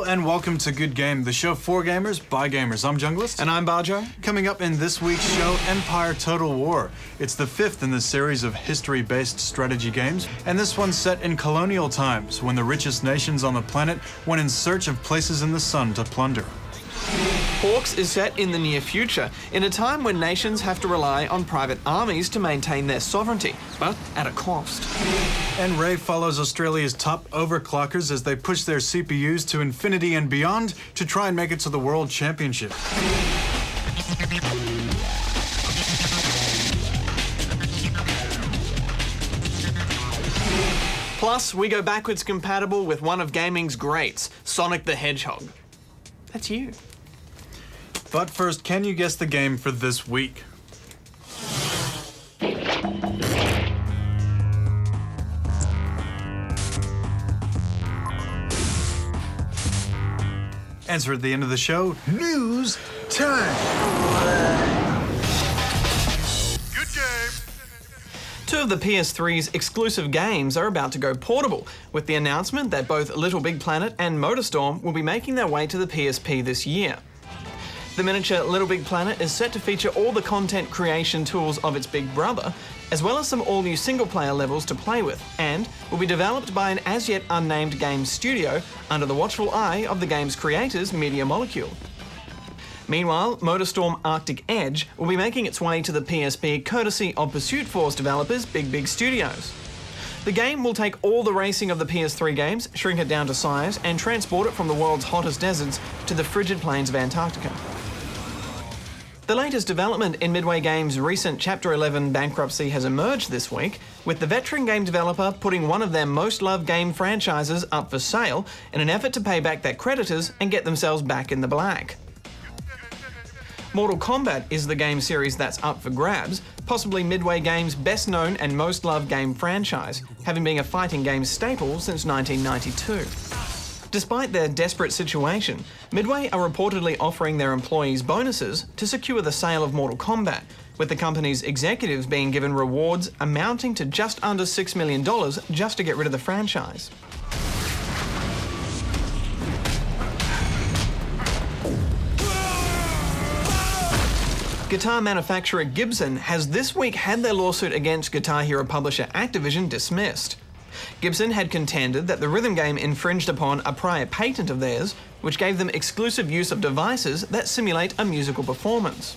and welcome to Good Game, the show for gamers, by gamers. I'm Junglist. And I'm Bajo. Coming up in this week's show, Empire Total War. It's the fifth in the series of history-based strategy games, and this one's set in colonial times, when the richest nations on the planet went in search of places in the sun to plunder. H.A.W.X is set in the near future, in a time when nations have to rely on private armies to maintain their sovereignty, but at a cost. And Ray follows Australia's top overclockers as they push their CPUs to infinity and beyond to try and make it to the World Championship. Plus, we go backwards compatible with one of gaming's greats, Sonic the Hedgehog. That's you. But first, can you guess the game for this week? Answer at the end of the show. News time! Good game! Two of the PS3's exclusive games are about to go portable, with the announcement that both Little Big Planet and MotorStorm will be making their way to the PSP this year. The miniature Little Big Planet is set to feature all the content creation tools of its big brother, as well as some all-new single-player levels to play with, and will be developed by an as-yet unnamed game studio under the watchful eye of the game's creators, Media Molecule. Meanwhile, MotorStorm Arctic Edge will be making its way to the PSP courtesy of Pursuit Force developers Big Studios. The game will take all the racing of the PS3 games, shrink it down to size, and transport it from the world's hottest deserts to the frigid plains of Antarctica. The latest development in Midway Games' recent Chapter 11 bankruptcy has emerged this week, with the veteran game developer putting one of their most loved game franchises up for sale in an effort to pay back their creditors and get themselves back in the black. Mortal Kombat is the game series that's up for grabs, possibly Midway Games' best known and most loved game franchise, having been a fighting game staple since 1992. Despite their desperate situation, Midway are reportedly offering their employees bonuses to secure the sale of Mortal Kombat, with the company's executives being given rewards amounting to just under $6 million just to get rid of the franchise. Guitar manufacturer Gibson has this week had their lawsuit against Guitar Hero publisher Activision dismissed. Gibson had contended that the rhythm game infringed upon a prior patent of theirs, which gave them exclusive use of devices that simulate a musical performance.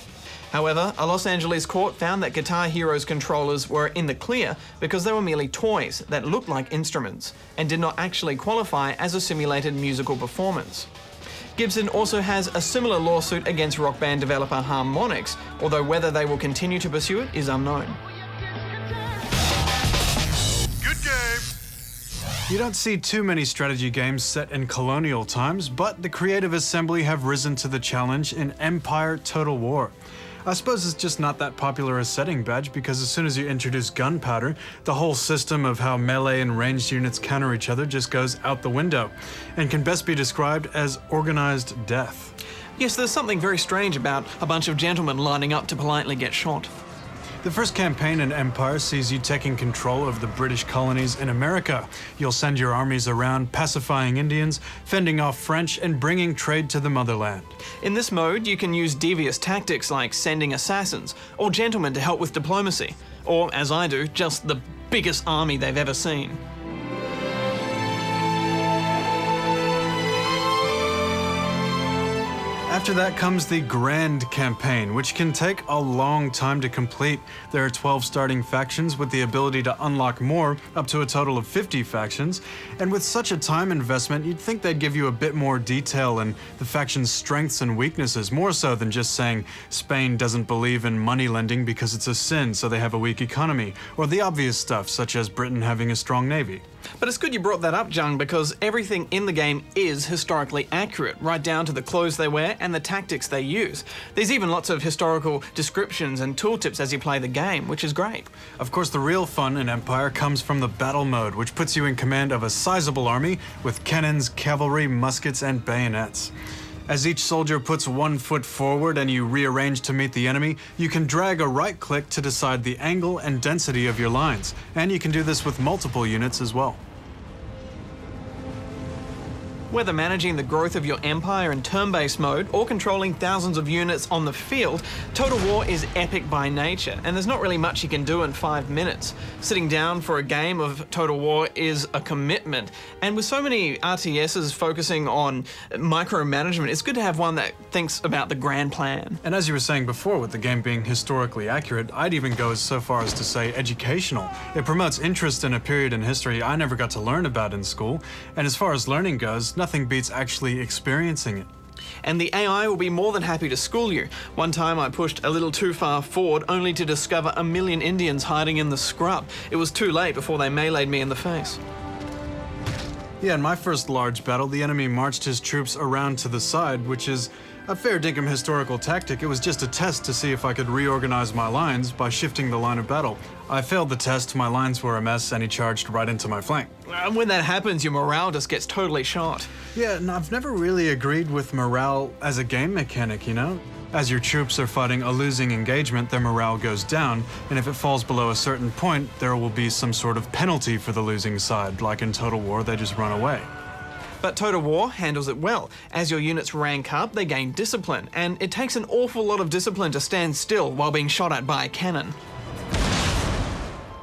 However, a Los Angeles court found that Guitar Hero's controllers were in the clear because they were merely toys that looked like instruments and did not actually qualify as a simulated musical performance. Gibson also has a similar lawsuit against rock band developer Harmonix, although whether they will continue to pursue it is unknown. You don't see too many strategy games set in colonial times, but the Creative Assembly have risen to the challenge in Empire Total War. I suppose it's just not that popular a setting, Badge, because as soon as you introduce gunpowder, the whole system of how melee and ranged units counter each other just goes out the window, and can best be described as organized death. Yes, there's something very strange about a bunch of gentlemen lining up to politely get shot. The first campaign in Empire sees you taking control of the British colonies in America. You'll send your armies around pacifying Indians, fending off French, and bringing trade to the motherland. In this mode, you can use devious tactics like sending assassins, or gentlemen to help with diplomacy, or, as I do, just the biggest army they've ever seen. After that comes the Grand Campaign, which can take a long time to complete. There are 12 starting factions with the ability to unlock more, up to a total of 50 factions. And with such a time investment, you'd think they'd give you a bit more detail in the faction's strengths and weaknesses, more so than just saying Spain doesn't believe in money lending because it's a sin, so they have a weak economy, or the obvious stuff, such as Britain having a strong navy. But it's good you brought that up, Jung, because everything in the game is historically accurate, right down to the clothes they wear and the tactics they use. There's even lots of historical descriptions and tooltips as you play the game, which is great. Of course, the real fun in Empire comes from the battle mode, which puts you in command of a sizable army with cannons, cavalry, muskets, and bayonets. As each soldier puts one foot forward and you rearrange to meet the enemy, you can drag a right click to decide the angle and density of your lines, and you can do this with multiple units as well. Whether managing the growth of your empire in turn-based mode or controlling thousands of units on the field, Total War is epic by nature, and there's not really much you can do in 5 minutes. Sitting down for a game of Total War is a commitment, and with so many RTSs focusing on micromanagement, it's good to have one that thinks about the grand plan. And as you were saying before, with the game being historically accurate, I'd even go so far as to say educational. It promotes interest in a period in history I never got to learn about in school, and as far as learning goes, nothing beats actually experiencing it. And the AI will be more than happy to school you. One time I pushed a little too far forward only to discover a million Indians hiding in the scrub. It was too late before they meleeed me in the face. Yeah, in my first large battle, the enemy marched his troops around to the side, which is a fair dinkum historical tactic. It was just a test to see if I could reorganize my lines by shifting the line of battle. I failed the test, my lines were a mess, and he charged right into my flank. And when that happens, your morale just gets totally shot. Yeah, and I've never really agreed with morale as a game mechanic, you know? As your troops are fighting a losing engagement, their morale goes down, and if it falls below a certain point, there will be some sort of penalty for the losing side. Like in Total War, they just run away. But Total War handles it well. As your units rank up, they gain discipline, and it takes an awful lot of discipline to stand still while being shot at by a cannon.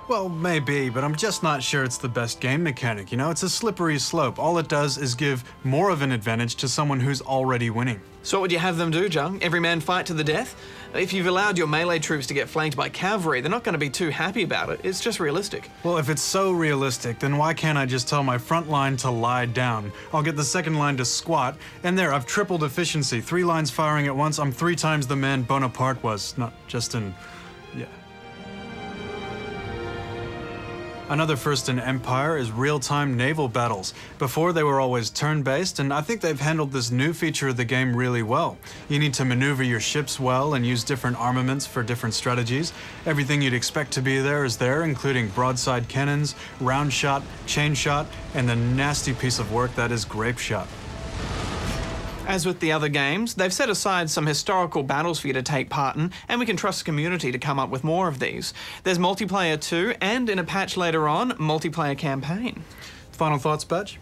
Well, maybe, but I'm just not sure it's the best game mechanic, you know? It's a slippery slope. All it does is give more of an advantage to someone who's already winning. So what would you have them do, Jung? Every man fight to the death? If you've allowed your melee troops to get flanked by cavalry, they're not going to be too happy about it. It's just realistic. Well, if it's so realistic, then why can't I just tell my front line to lie down? I'll get the second line to squat, and there, I've tripled efficiency. 3 lines firing at once, I'm 3 times the man Bonaparte was. Not just in... yeah. Another first in Empire is real-time naval battles. Before, they were always turn-based, and I think they've handled this new feature of the game really well. You need to maneuver your ships well and use different armaments for different strategies. Everything you'd expect to be there is there, including broadside cannons, round shot, chain shot, and the nasty piece of work that is grape shot. As with the other games, they've set aside some historical battles for you to take part in, and we can trust the community to come up with more of these. There's multiplayer too, and in a patch later on, multiplayer campaign. Final thoughts, Badge?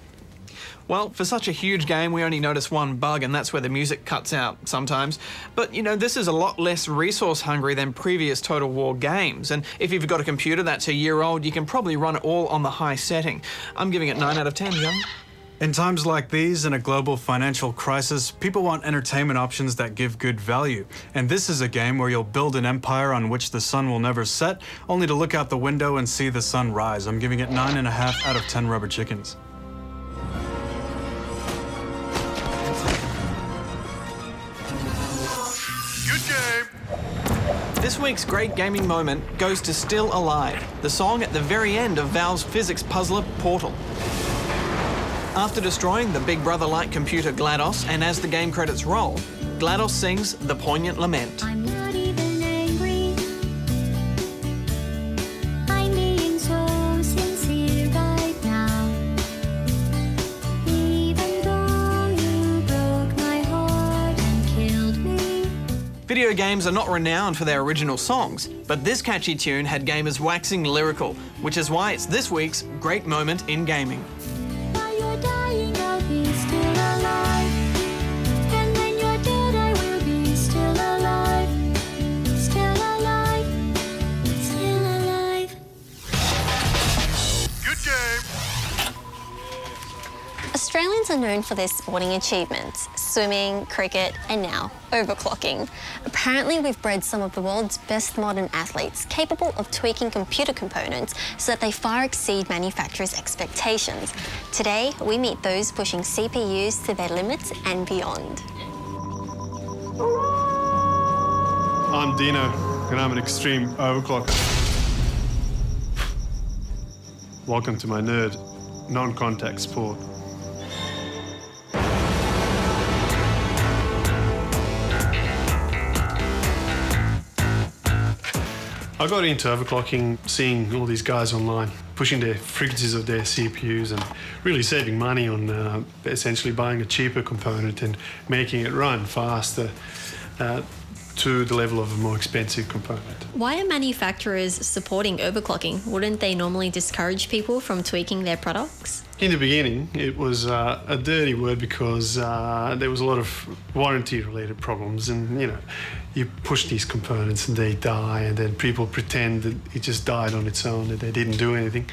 Well, for such a huge game, we only notice one bug, and that's where the music cuts out sometimes. But, you know, this is a lot less resource hungry than previous Total War games, and if you've got a computer that's a year old, you can probably run it all on the high setting. I'm giving it 9 out of 10, Young. In times like these, in a global financial crisis, people want entertainment options that give good value. And this is a game where you'll build an empire on which the sun will never set, only to look out the window and see the sun rise. I'm giving it 9.5 out of 10 rubber chickens. Good game! This week's great gaming moment goes to Still Alive, the song at the very end of Valve's physics puzzler Portal. After destroying the Big Brother-like computer GLaDOS, and as the game credits roll, GLaDOS sings the poignant lament. I'm not even angry. I'm being so sincere right now. Even though you broke my heart and killed me. Video games are not renowned for their original songs, but this catchy tune had gamers waxing lyrical, which is why it's this week's great moment in gaming. While you're dying, I'll be still alive. And when you're dead, I will be still alive. Still alive. Still alive. Good game! Australians are known for their sporting achievements, swimming, cricket, and now overclocking. Apparently, we've bred some of the world's best modern athletes, capable of tweaking computer components so that they far exceed manufacturers' expectations. Today, we meet those pushing CPUs to their limits and beyond. I'm Dino, and I'm an extreme overclocker. Welcome to my nerd, non-contact sport. I got into overclocking seeing all these guys online pushing their frequencies of their CPUs and really saving money on essentially buying a cheaper component and making it run faster. to the level of a more expensive component. Why are manufacturers supporting overclocking? Wouldn't they normally discourage people from tweaking their products? In the beginning, it was a dirty word because there was a lot of warranty-related problems, and you push these components and they die, and then people pretend that it just died on its own, that they didn't do anything.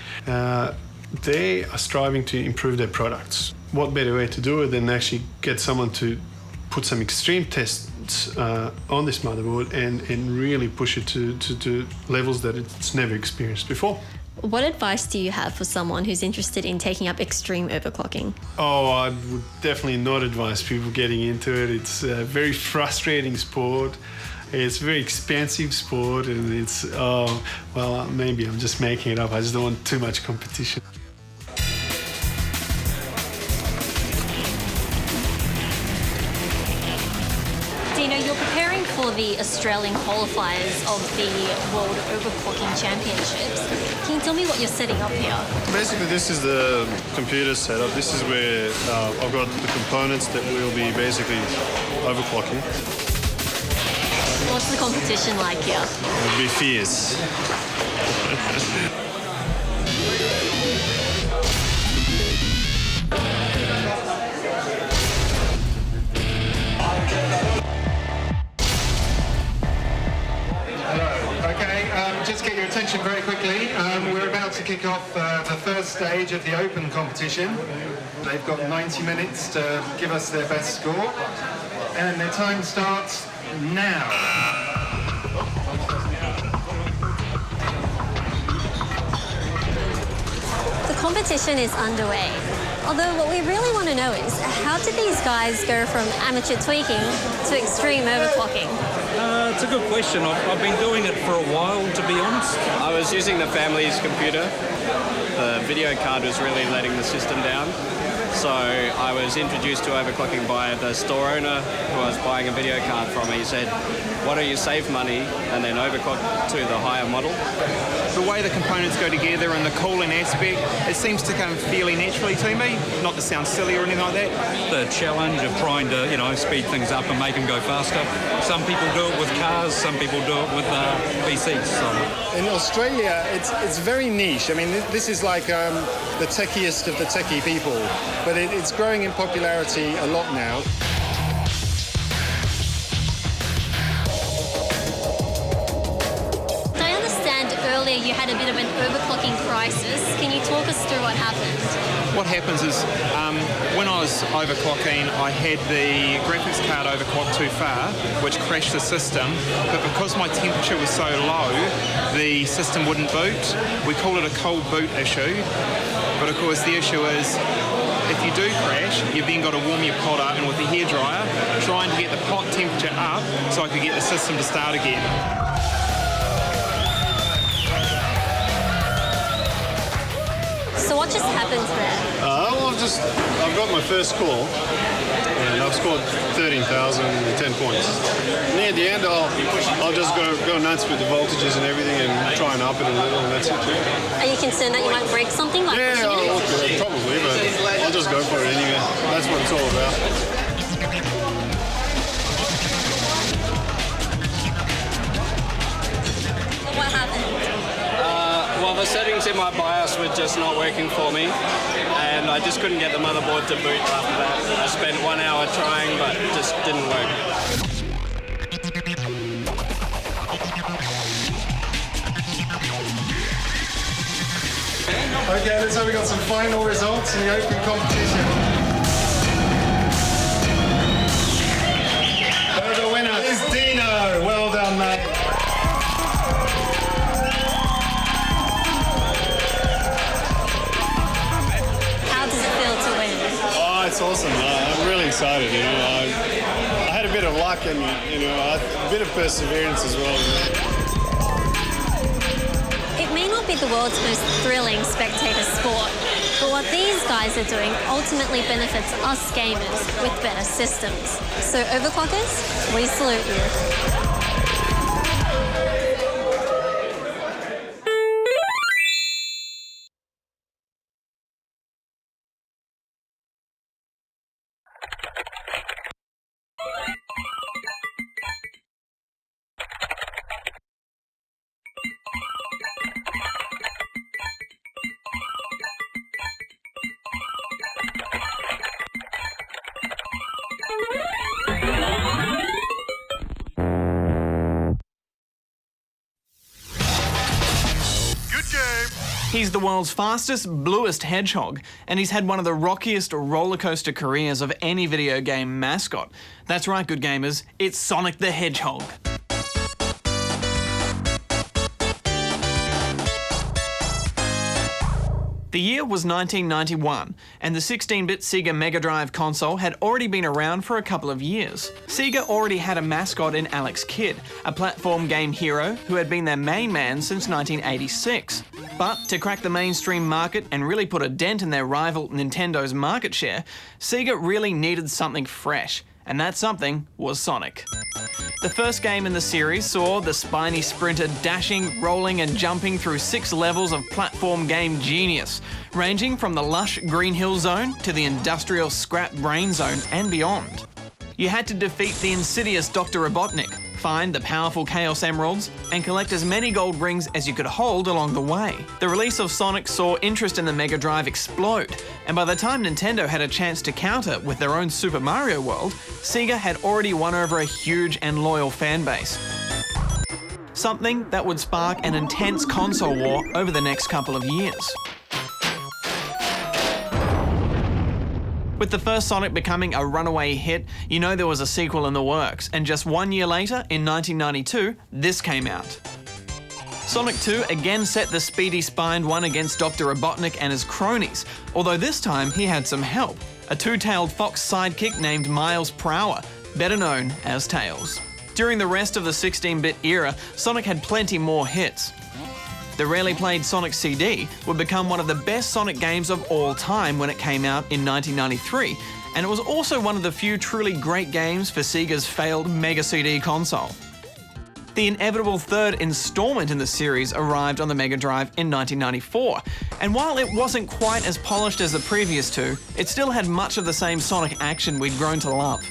They are striving to improve their products. What better way to do it than actually get someone to put some extreme tests on this motherboard and really push it to levels that it's never experienced before. What advice do you have for someone who's interested in taking up extreme overclocking? Oh, I would definitely not advise people getting into it. It's a very frustrating sport. It's a very expensive sport, and it's, well, maybe I'm just making it up. I just don't want too much competition. Dino, you're preparing for the Australian qualifiers of the World Overclocking Championships. Can you tell me what you're setting up here? Basically, this is the computer setup. This is where I've got the components that we'll be basically overclocking. What's the competition like here? It'll be fierce. Just get your attention very quickly. We're about to kick off the first stage of the open competition. They've got 90 minutes to give us their best score, and their time starts now. The competition is underway. Although what we really want to know is, how did these guys go from amateur tweaking to extreme overclocking? It's a good question. I've been doing it for a while, to be honest. I was using the family's computer. The video card was really letting the system down. So I was introduced to overclocking by the store owner who I was buying a video card from. He said, why don't you save money and then overclock to the higher model? The way the components go together and the cooling aspect, it seems to come fairly naturally to me, not to sound silly or anything like that. The challenge of trying to, speed things up and make them go faster. Some people do it with cars, some people do it with PCs. So. In Australia, it's very niche. I mean, this is like the techiest of the techie people, but it's growing in popularity a lot now. Earlier you had a bit of an overclocking crisis. Can you talk us through what happened? What happens is, when I was overclocking, I had the graphics card overclocked too far, which crashed the system. But because my temperature was so low, the system wouldn't boot. We call it a cold boot issue. But of course, the issue is, if you do crash, you've then got to warm your pot up, and with the hairdryer, trying to get the pot temperature up so I could get the system to start again. So what just happened there? Well, I've got my first score, and I've scored 13,010 points. Near the end, I'll just go nuts with the voltages and everything and try and up it a little, and that's it too. Are you concerned that you might break something? Like Probably, but I'll just go for it anyway. That's what it's all about. What happened? Well, the settings in my BIOS were just not working for me, and I just couldn't get the motherboard to boot after that. I spent 1 hour trying, but it just didn't work. Okay, so we got some final results in the open competition. The winner is Dino. Well done, mate. It's awesome. I'm really excited. I had a bit of luck and a bit of perseverance as well. It may not be the world's most thrilling spectator sport, but what these guys are doing ultimately benefits us gamers with better systems. So overclockers, we salute you. game. He's the world's fastest, bluest hedgehog, and he's had one of the rockiest rollercoaster careers of any video game mascot. That's right, good gamers, it's Sonic the Hedgehog. The year was 1991, and the 16-bit Sega Mega Drive console had already been around for a couple of years. Sega already had a mascot in Alex Kidd, a platform game hero who had been their main man since 1986. But to crack the mainstream market and really put a dent in their rival Nintendo's market share, Sega really needed something fresh, and that something was Sonic. The first game in the series saw the spiny sprinter dashing, rolling and jumping through 6 levels of platform game genius, ranging from the lush Green Hill Zone to the industrial scrap Brain Zone and beyond. You had to defeat the insidious Dr. Robotnik, find the powerful Chaos Emeralds, and collect as many gold rings as you could hold along the way. The release of Sonic saw interest in the Mega Drive explode, and by the time Nintendo had a chance to counter with their own Super Mario World, Sega had already won over a huge and loyal fan base. Something that would spark an intense console war over the next couple of years. With the first Sonic becoming a runaway hit, you know there was a sequel in the works, and just 1 year later, in 1992, this came out. Sonic 2 again set the speedy-spined one against Dr. Robotnik and his cronies, although this time he had some help, a two-tailed fox sidekick named Miles Prower, better known as Tails. During the rest of the 16-bit era, Sonic had plenty more hits. The rarely played Sonic CD would become one of the best Sonic games of all time when it came out in 1993, and it was also one of the few truly great games for Sega's failed Mega CD console. The inevitable third installment in the series arrived on the Mega Drive in 1994, and while it wasn't quite as polished as the previous two, it still had much of the same Sonic action we'd grown to love.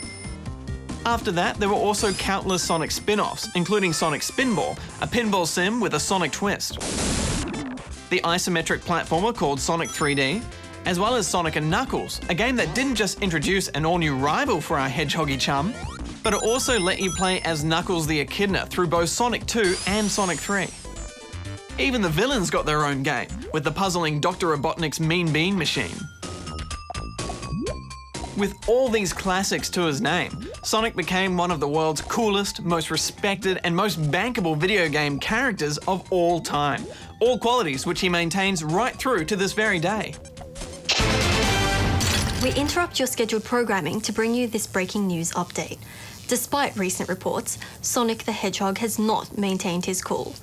After that, there were also countless Sonic spin-offs, including Sonic Spinball, a pinball sim with a Sonic twist, the isometric platformer called Sonic 3D, as well as Sonic & Knuckles, a game that didn't just introduce an all-new rival for our hedgehoggy chum, but it also let you play as Knuckles the Echidna through both Sonic 2 and Sonic 3. Even the villains got their own game, with the puzzling Dr. Robotnik's Mean Bean Machine. With all these classics to his name, Sonic became one of the world's coolest, most respected, and most bankable video game characters of all time. All qualities which he maintains right through to this very day. We interrupt your scheduled programming to bring you this breaking news update. Despite recent reports, Sonic the Hedgehog has not maintained his cool.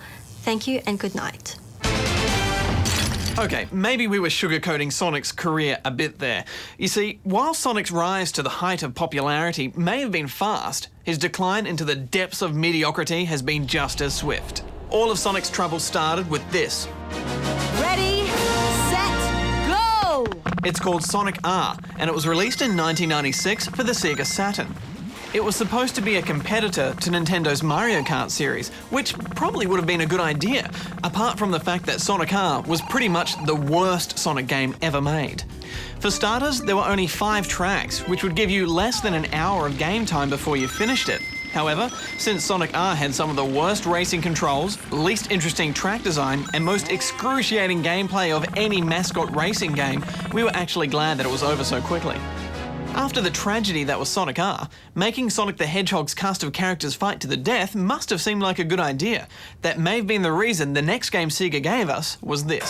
Thank you and good night. Okay, maybe we were sugarcoating Sonic's career a bit there. You see, while Sonic's rise to the height of popularity may have been fast, his decline into the depths of mediocrity has been just as swift. All of Sonic's trouble started with this. Ready, set, go! It's called Sonic R, and it was released in 1996 for the Sega Saturn. It was supposed to be a competitor to Nintendo's Mario Kart series, which probably would have been a good idea, apart from the fact that Sonic R was pretty much the worst Sonic game ever made. For starters, there were only 5 tracks, which would give you less than an hour of game time before you finished it. However, since Sonic R had some of the worst racing controls, least interesting track design, and most excruciating gameplay of any mascot racing game, we were actually glad that it was over so quickly. After the tragedy that was Sonic R, making Sonic the Hedgehog's cast of characters fight to the death must have seemed like a good idea. That may have been the reason the next game Sega gave us was this.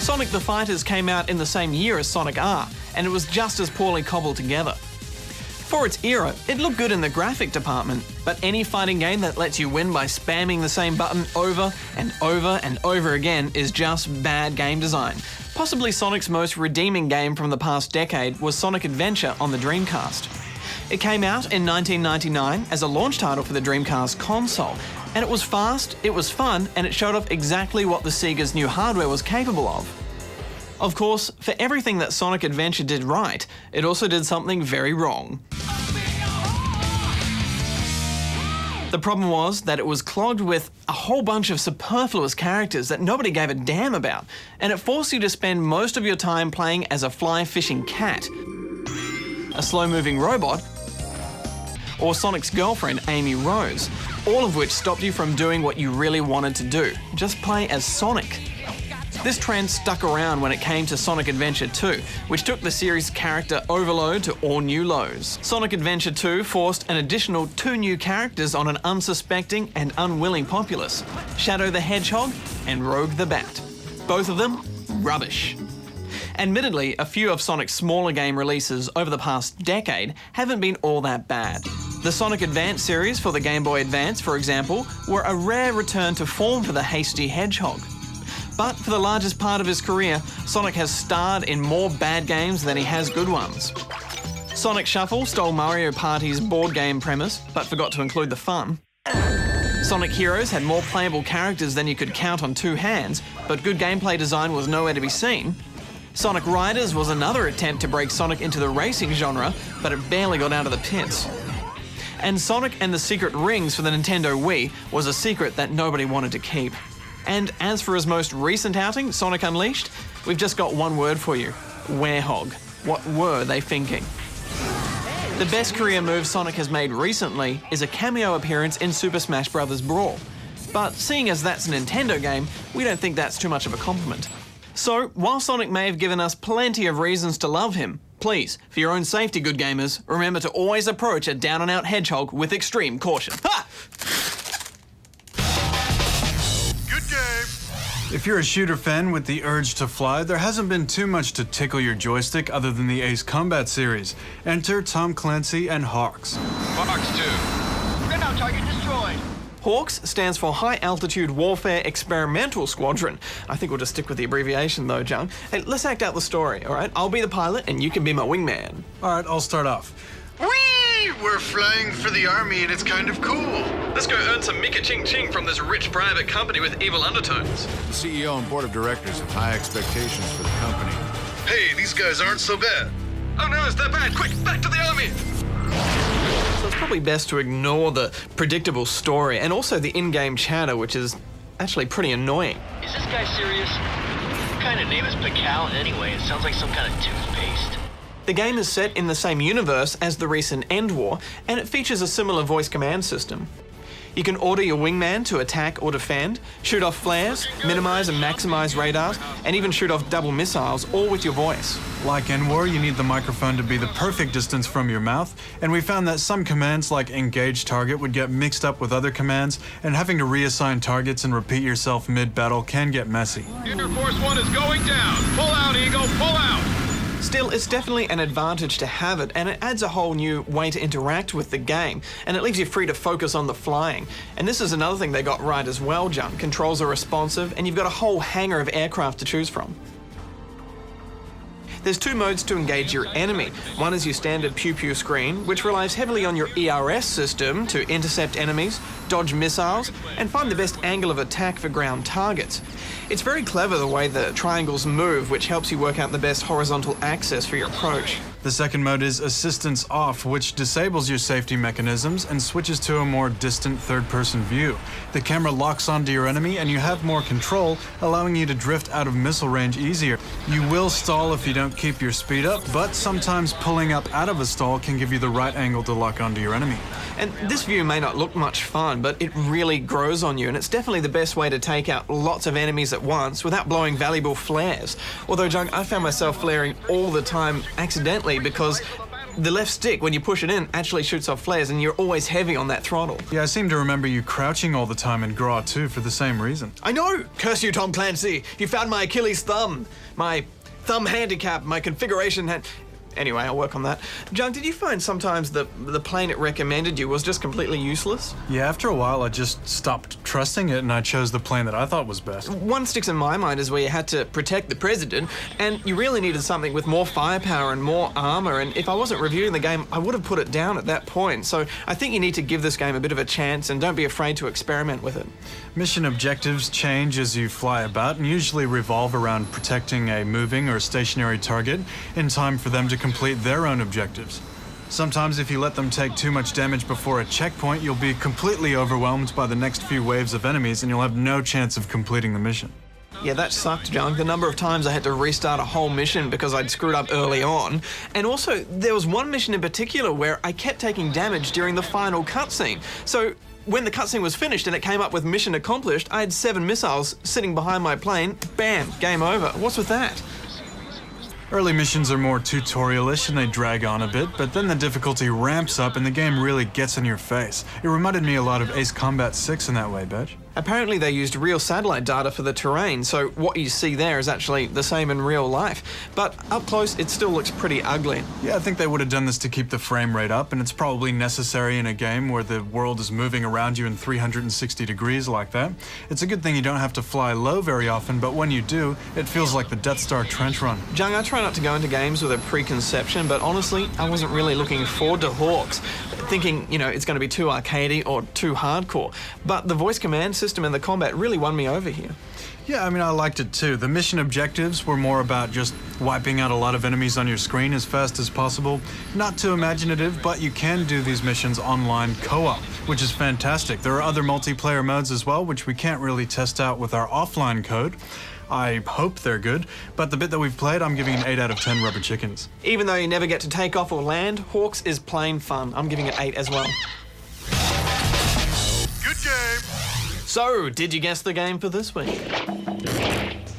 Sonic the Fighters came out in the same year as Sonic R, and it was just as poorly cobbled together. For its era, it looked good in the graphic department, but any fighting game that lets you win by spamming the same button over and over and over again is just bad game design. Possibly Sonic's most redeeming game from the past decade was Sonic Adventure on the Dreamcast. It came out in 1999 as a launch title for the Dreamcast console, and it was fast, it was fun, and it showed off exactly what the Sega's new hardware was capable of. Of course, for everything that Sonic Adventure did right, it also did something very wrong. The problem was that it was clogged with a whole bunch of superfluous characters that nobody gave a damn about, and it forced you to spend most of your time playing as a fly-fishing cat, a slow-moving robot, or Sonic's girlfriend, Amy Rose, all of which stopped you from doing what you really wanted to do, just play as Sonic. This trend stuck around when it came to Sonic Adventure 2, which took the series' character overload to all new lows. Sonic Adventure 2 forced an additional 2 new characters on an unsuspecting and unwilling populace, Shadow the Hedgehog and Rogue the Bat. Both of them, rubbish. Admittedly, a few of Sonic's smaller game releases over the past decade haven't been all that bad. The Sonic Advance series for the Game Boy Advance, for example, were a rare return to form for the hasty Hedgehog. But for the largest part of his career, Sonic has starred in more bad games than he has good ones. Sonic Shuffle stole Mario Party's board game premise, but forgot to include the fun. Sonic Heroes had more playable characters than you could count on 2 hands, but good gameplay design was nowhere to be seen. Sonic Riders was another attempt to break Sonic into the racing genre, but it barely got out of the pits. And Sonic and the Secret Rings for the Nintendo Wii was a secret that nobody wanted to keep. And as for his most recent outing, Sonic Unleashed, we've just got one word for you: werehog. What were they thinking? The best career move Sonic has made recently is a cameo appearance in Super Smash Bros. Brawl. But seeing as that's a Nintendo game, we don't think that's too much of a compliment. So, while Sonic may have given us plenty of reasons to love him, please, for your own safety, good gamers, remember to always approach a down-and-out hedgehog with extreme caution. Ha! If you're a shooter fan with the urge to fly, there hasn't been too much to tickle your joystick other than the Ace Combat series. Enter Tom Clancy and H.A.W.X. Fox 2. Grid out target destroyed. H.A.W.X. stands for High Altitude Warfare Experimental Squadron. I think we'll just stick with the abbreviation though, Jung. Hey, let's act out the story, all right? I'll be the pilot and you can be my wingman. All right, I'll start off. Whee! We're flying for the army and it's kind of cool. Let's go earn some Mika Ching Ching from this rich private company with evil undertones. The CEO and board of directors have high expectations for the company. Hey, these guys aren't so bad. Oh no, it's that bad. Quick, back to the army! So it's probably best to ignore the predictable story and also the in-game chatter, which is actually pretty annoying. Is this guy serious? What kind of name is Paccal anyway? It sounds like some kind of toothpaste. The game is set in the same universe as the recent End War, and it features a similar voice command system. You can order your wingman to attack or defend, shoot off flares, minimize and maximize radars, and even shoot off double missiles, all with your voice. Like End War, you need the microphone to be the perfect distance from your mouth, and we found that some commands like Engage Target would get mixed up with other commands, and having to reassign targets and repeat yourself mid-battle can get messy. Air Force 1 is going down. Pull out, Eagle, pull out. Still, it's definitely an advantage to have it, and it adds a whole new way to interact with the game, and it leaves you free to focus on the flying. And this is another thing they got right as well, Jung. Controls are responsive, and you've got a whole hangar of aircraft to choose from. There's 2 modes to engage your enemy. One is your standard pew-pew screen, which relies heavily on your ERS system to intercept enemies, dodge missiles, and find the best angle of attack for ground targets. It's very clever the way the triangles move, which helps you work out the best horizontal access for your approach. The second mode is Assistance Off, which disables your safety mechanisms and switches to a more distant third-person view. The camera locks onto your enemy and you have more control, allowing you to drift out of missile range easier. You will stall if you don't keep your speed up, but sometimes pulling up out of a stall can give you the right angle to lock onto your enemy. And this view may not look much fun, but it really grows on you, and it's definitely the best way to take out lots of enemies at once without blowing valuable flares. Although, Jung, I found myself flaring all the time accidentally because the left stick, when you push it in, actually shoots off flares, and you're always heavy on that throttle. Yeah, I seem to remember you crouching all the time in Graw too for the same reason. I know! Curse you, Tom Clancy! You found my Achilles thumb! My thumb handicap, my configuration Anyway, I'll work on that. Jung, did you find sometimes the plane it recommended you was just completely useless? Yeah, after a while I just stopped trusting it and I chose the plane that I thought was best. One sticks in my mind is where you had to protect the president, and you really needed something with more firepower and more armor, and if I wasn't reviewing the game, I would have put it down at that point. So I think you need to give this game a bit of a chance and don't be afraid to experiment with it. Mission objectives change as you fly about and usually revolve around protecting a moving or stationary target in time for them to complete their own objectives. Sometimes if you let them take too much damage before a checkpoint, you'll be completely overwhelmed by the next few waves of enemies and you'll have no chance of completing the mission. Yeah, that sucked, Junk. The number of times I had to restart a whole mission because I'd screwed up early on. And also, there was one mission in particular where I kept taking damage during the final cutscene. So when the cutscene was finished and it came up with mission accomplished, I had 7 missiles sitting behind my plane. Bam, game over. What's with that? Early missions are more tutorial-ish and they drag on a bit, but then the difficulty ramps up and the game really gets in your face. It reminded me a lot of Ace Combat 6 in that way, Betch. Apparently they used real satellite data for the terrain, so what you see there is actually the same in real life. But up close, it still looks pretty ugly. Yeah, I think they would have done this to keep the frame rate up, and it's probably necessary in a game where the world is moving around you in 360 degrees like that. It's a good thing you don't have to fly low very often, but when you do, it feels like the Death Star trench run. Jung, I try not to go into games with a preconception, but honestly, I wasn't really looking forward to H.A.W.X, thinking, it's going to be too arcadey or too hardcore. But the voice command system and the combat really won me over here. Yeah, I liked it too. The mission objectives were more about just wiping out a lot of enemies on your screen as fast as possible. Not too imaginative, but you can do these missions online co-op, which is fantastic. There are other multiplayer modes as well, which we can't really test out with our offline code. I hope they're good, but the bit that we've played, I'm giving an 8 out of 10 rubber chickens. Even though you never get to take off or land, H.A.W.X is plain fun. I'm giving it 8 as well. Good game. So, did you guess the game for this week?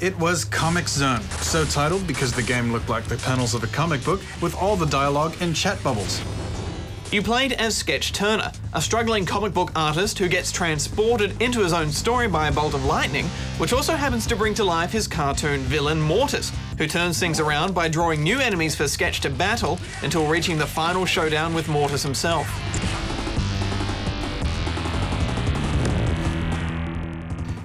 It was Comic Zone, so titled because the game looked like the panels of a comic book with all the dialogue in chat bubbles. You played as Sketch Turner, a struggling comic book artist who gets transported into his own story by a bolt of lightning, which also happens to bring to life his cartoon villain Mortis, who turns things around by drawing new enemies for Sketch to battle until reaching the final showdown with Mortis himself.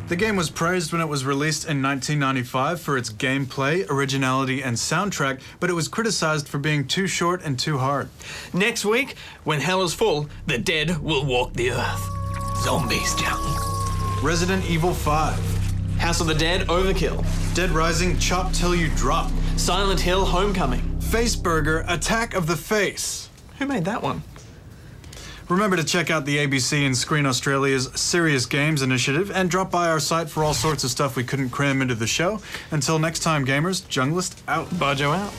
The game was praised when it was released in 1995 for its gameplay, originality, and soundtrack, but it was criticized for being too short and too hard. Next week, when hell is full, the dead will walk the earth. Zombies, Jung. Resident Evil 5. House of the Dead Overkill. Dead Rising Chop Till You Drop. Silent Hill Homecoming. Faceburger Attack of the Face. Who made that one? Remember to check out the ABC and Screen Australia's Serious Games initiative and drop by our site for all sorts of stuff we couldn't cram into the show. Until next time, gamers, Junglist out. Bajo out.